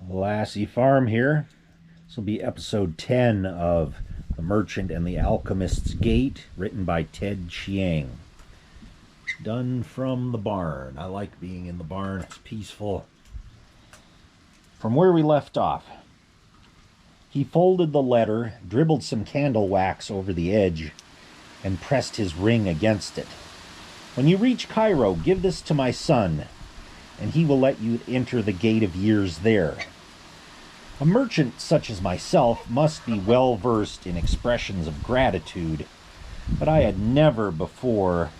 Lassie Farm here. This will be episode 10 of The Merchant and the Alchemist's Gate, written by Ted Chiang. Done from the barn. I like being in the barn, it's peaceful. From where we left off, he folded the letter, dribbled some candle wax over the edge, and pressed his ring against it. When you reach Cairo, give this to my son, and he will let you enter the gate of years there. A merchant such as myself must be well versed in expressions of gratitude, but I had never before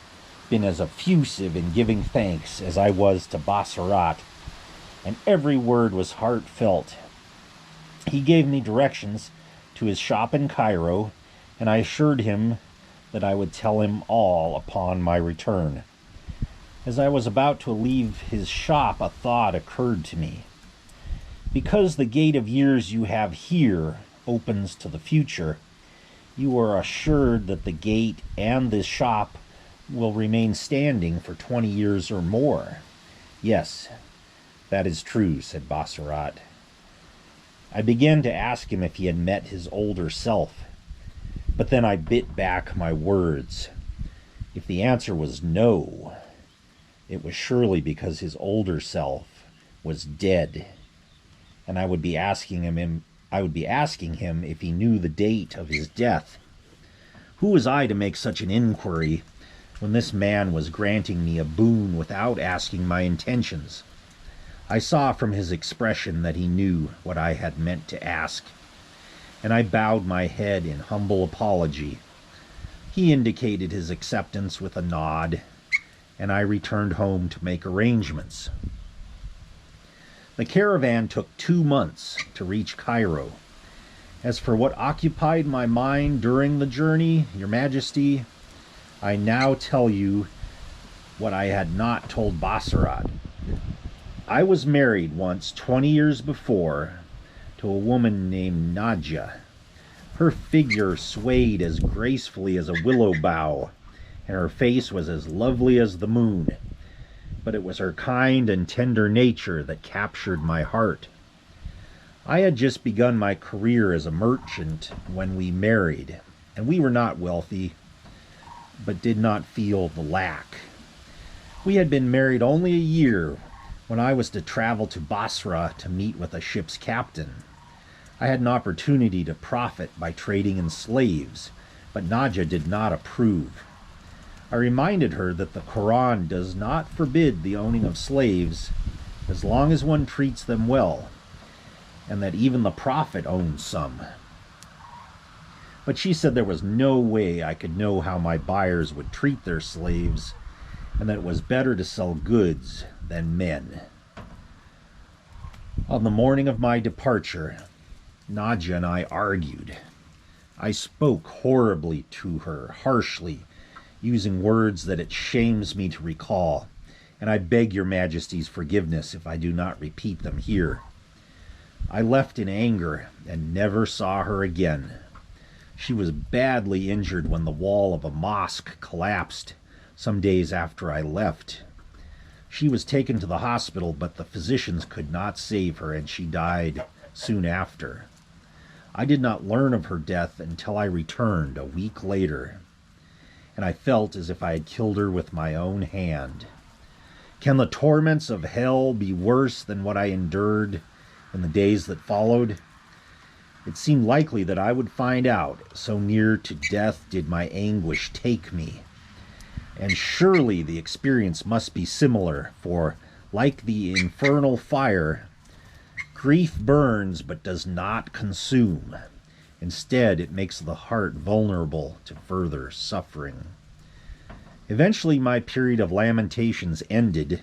been as effusive in giving thanks as I was to Bassarat, and every word was heartfelt. He gave me directions to his shop in Cairo, and I assured him that I would tell him all upon my return. As I was about to leave his shop, a thought occurred to me. Because the gate of years you have here opens to the future, you are assured that the gate and this shop will remain standing for 20 years or more. Yes, that is true, said Bassarat. I began to ask him if he had met his older self, but then I bit back my words. If the answer was no, it was surely because his older self was dead, and I would be asking him if he knew the date of his death. Who was I to make such an inquiry when this man was granting me a boon without asking my intentions? I saw from his expression that he knew what I had meant to ask, and I bowed my head in humble apology. He indicated his acceptance with a nod, and I returned home to make arrangements. The caravan took 2 months to reach Cairo. As for what occupied my mind during the journey, Your Majesty, I now tell you what I had not told Bassarat. I was married once 20 years before to a woman named Nadia. Her figure swayed as gracefully as a willow bough, and her face was as lovely as the moon. But it was her kind and tender nature that captured my heart. I had just begun my career as a merchant when we married, and we were not wealthy, but did not feel the lack. We had been married only a year when I was to travel to Basra to meet with a ship's captain. I had an opportunity to profit by trading in slaves, but Nadia did not approve. I reminded her that the Quran does not forbid the owning of slaves as long as one treats them well, and that even the Prophet owned some. But she said there was no way I could know how my buyers would treat their slaves, and that it was better to sell goods than men. On the morning of my departure, Nadia and I argued. I spoke horribly to her, harshly, using words that it shames me to recall, and I beg Your Majesty's forgiveness if I do not repeat them here. I left in anger and never saw her again. She was badly injured when the wall of a mosque collapsed some days after I left. She was taken to the hospital, but the physicians could not save her, and she died soon after. I did not learn of her death until I returned a week later, and I felt as if I had killed her with my own hand. Can the torments of hell be worse than what I endured in the days that followed? It seemed likely that I would find out, so near to death did my anguish take me. And surely the experience must be similar, for, like the infernal fire, grief burns but does not consume. Instead, it makes the heart vulnerable to further suffering. Eventually, my period of lamentations ended,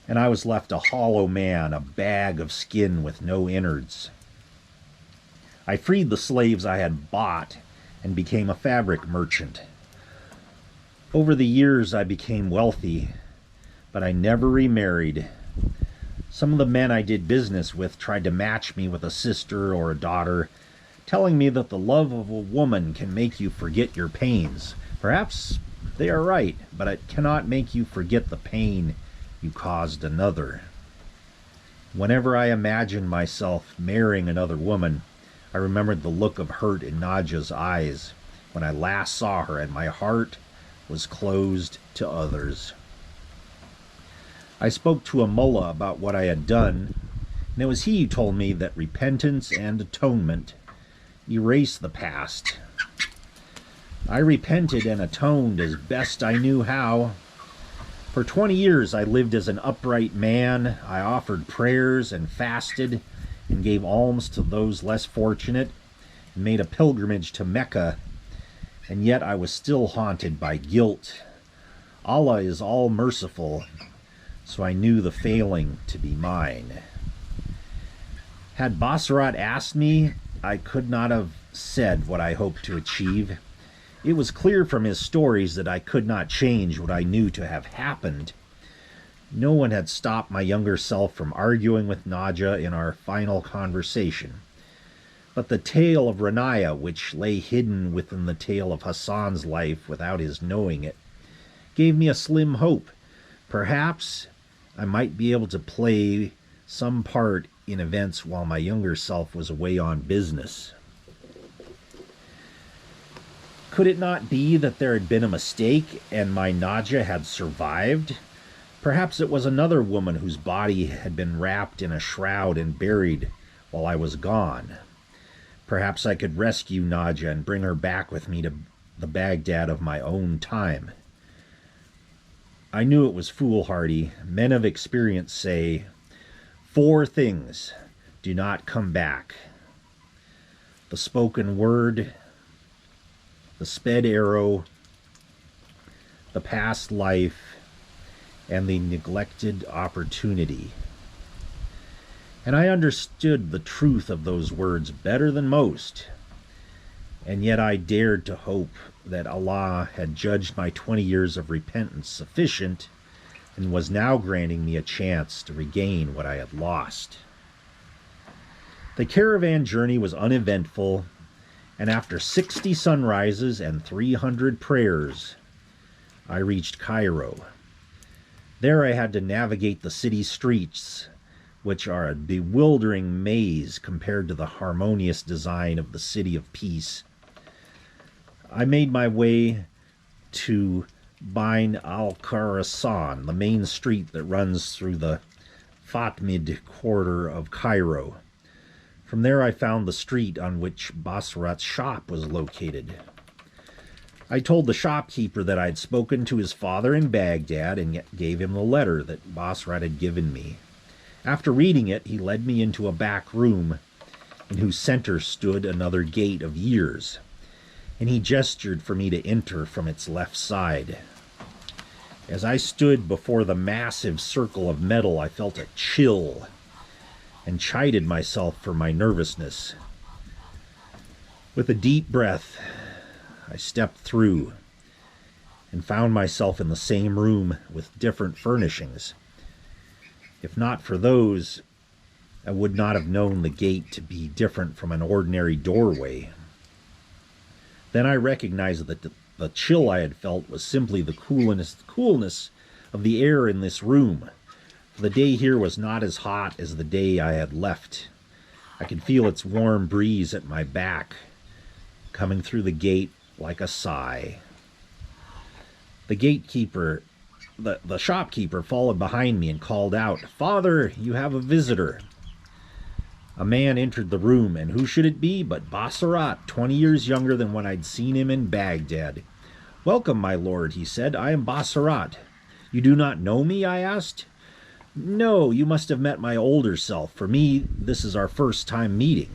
and I was left a hollow man, a bag of skin with no innards. I freed the slaves I had bought and became a fabric merchant. Over the years, I became wealthy, but I never remarried. Some of the men I did business with tried to match me with a sister or a daughter, telling me that the love of a woman can make you forget your pains. Perhaps they are right, but it cannot make you forget the pain you caused another. Whenever I imagined myself marrying another woman, I remembered the look of hurt in Nadja's eyes when I last saw her, and my heart was closed to others. I spoke to a mullah about what I had done, and it was he who told me that repentance and atonement erase the past. I repented and atoned as best I knew how. For 20 years I lived as an upright man. I offered prayers and fasted and gave alms to those less fortunate and made a pilgrimage to Mecca, and yet I was still haunted by guilt. Allah is all merciful, so I knew the failing to be mine. Had Basrat asked me, I could not have said what I hoped to achieve. It was clear from his stories that I could not change what I knew to have happened. No one had stopped my younger self from arguing with Nadja in our final conversation. But the tale of Ranaya, which lay hidden within the tale of Hassan's life without his knowing it, gave me a slim hope. Perhaps I might be able to play some part in events while my younger self was away on business. Could it not be that there had been a mistake and my Nadja had survived? Perhaps it was another woman whose body had been wrapped in a shroud and buried while I was gone. Perhaps I could rescue Nadja and bring her back with me to the Baghdad of my own time. I knew it was foolhardy. Men of experience say, 4 things do not come back: the spoken word, the sped arrow, the past life, and the neglected opportunity. And I understood the truth of those words better than most, and yet I dared to hope that Allah had judged my 20 years of repentance sufficient and was now granting me a chance to regain what I had lost. The caravan journey was uneventful, and after 60 sunrises and 300 prayers, I reached Cairo. There I had to navigate the city streets, which are a bewildering maze compared to the harmonious design of the City of Peace. I made my way to Bain al-Khurasan, the main street that runs through the Fatimid quarter of Cairo. From there I found the street on which Basrat's shop was located. I told the shopkeeper that I had spoken to his father in Baghdad and gave him the letter that Basrat had given me. After reading it, he led me into a back room in whose center stood another gate of years, and he gestured for me to enter from its left side. As I stood before the massive circle of metal, I felt a chill and chided myself for my nervousness. With a deep breath, I stepped through and found myself in the same room with different furnishings. If not for those, I would not have known the gate to be different from an ordinary doorway. Then I recognized that the chill I had felt was simply the coolness of the air in this room. The day here was not as hot as the day I had left. I could feel its warm breeze at my back, coming through the gate like a sigh. The shopkeeper followed behind me and called out, "Father, you have a visitor." A man entered the room, and who should it be but Basrat, 20 years younger than when I'd seen him in Baghdad. "Welcome, my lord," he said. "I am Basrat." "You do not know me?" I asked. "No, you must have met my older self. For me, this is our first time meeting,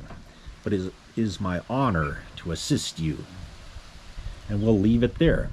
but it is my honor to assist you." And we'll leave it there.